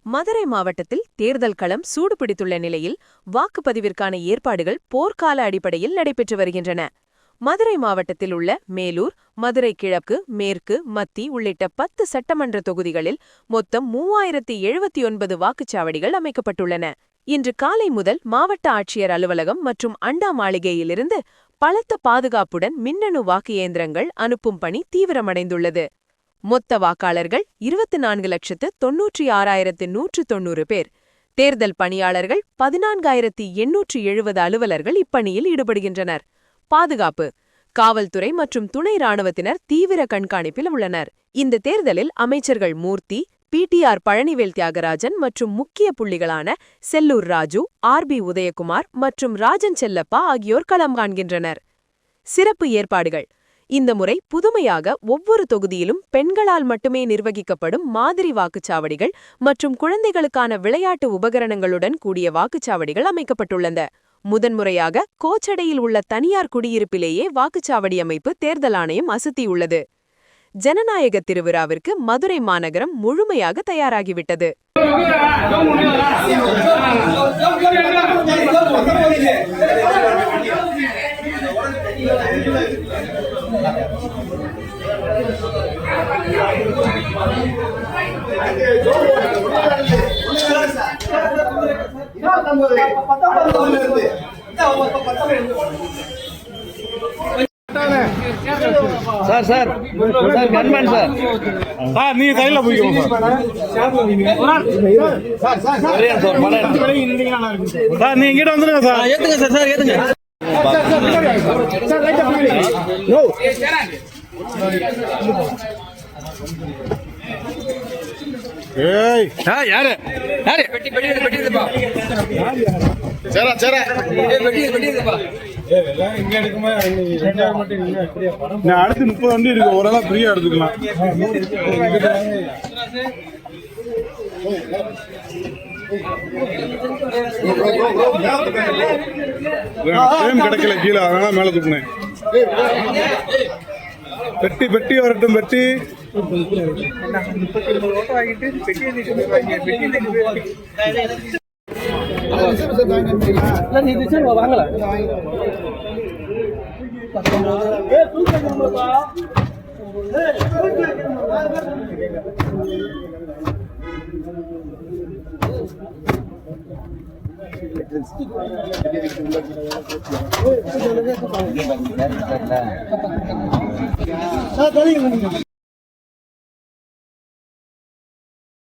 மதுரை மாவட்டத்தில் தேர்தல் களம் சூடுபிடித்துள்ள நிலையில் வாக்குப்பதிவிற்கான ஏற்பாடுகள் போர்க்கால அடிப்படையில் நடைபெற்று வருகின்றன. மதுரை மாவட்டத்தில் உள்ள மேலூர், மதுரை கிழக்கு, மேற்கு, மத்தி உள்ளிட்ட 10 சட்டமன்ற தொகுதிகளில் மொத்தம் 3079 வாக்குச்சாவடிகள் அமைக்கப்பட்டுள்ளன. இன்று காலை முதல் மாவட்ட ஆட்சியர் அலுவலகம் மற்றும் அண்டா மாளிகையிலிருந்து பலத்த பாதுகாப்புடன் மின்னணு வாக்கு இயந்திரங்கள் அனுப்பும் பணி தீவிரமடைந்துள்ளது. மொத்த வாக்காளர்கள் 24,96,190 பேர். தேர்தல் பணியாளர்கள் 14,870 அலுவலர்கள் இப்பணியில் ஈடுபடுகின்றனர். பாதுகாப்பு: காவல்துறை மற்றும் துணை ராணுவத்தினர் தீவிர கண்காணிப்பில் உள்ளனர். இந்த தேர்தலில் அமைச்சர்கள் மூர்த்தி, பிடிஆர் பழனிவேல் தியாகராஜன் மற்றும் முக்கிய புள்ளிகளான செல்லூர் ராஜு, ஆர்பி உதயகுமார் மற்றும் ராஜன் செல்லப்பா ஆகியோர் களம் காண்கின்றனர். சிறப்பு ஏற்பாடுகள்: இந்த முறை புதுமையாக ஒவ்வொரு தொகுதியிலும் பெண்களால் மட்டுமே நிர்வகிக்கப்படும் மாதிரி வாக்குச்சாவடிகள் மற்றும் குழந்தைகளுக்கான விளையாட்டு உபகரணங்களுடன் கூடிய வாக்குச்சாவடிகள் அமைக்கப்பட்டுள்ளன. முதன்முறையாக கோச்சடையில் உள்ள தனியார் குடியிருப்பிலேயே வாக்குச்சாவடி அமைப்பு தேர்தல் ஆணையம் அசத்தியுள்ளது. ஜனநாயக திருவிழாவிற்கு மதுரை மாநகரம் முழுமையாக தயாராகிவிட்டது. Sir sir sir gunman sir sir நீங்க கையில போய்க்கோங்க சார் சார் சார் சார் நீங்க இங்கிட்ட வந்துருங்க சார் ஏத்துங்க சார் சார் ஏத்துங்க சார் லைட்டா பின்னாடி நோ ஏய் யாரு யாரு பெட்டி பெட்டிதுப்பா சேரா சேரா பெட்டிதுப்பா எல்லாம் இங்க எடுக்குமா ரெண்டாயிரம் மட்டும் நீங்க அப்படியே நான் அடுத்து 30 வண்டி இருக்கு ஒரு ஆளா ஃப்ரீயா எடுத்துக்கலாம் டைம் கிடைக்கல கீழே அதனால மேல தூக்குனேன் பெட்டி பெட்டி வரட்டும் பெட்டி வாங்கல சார்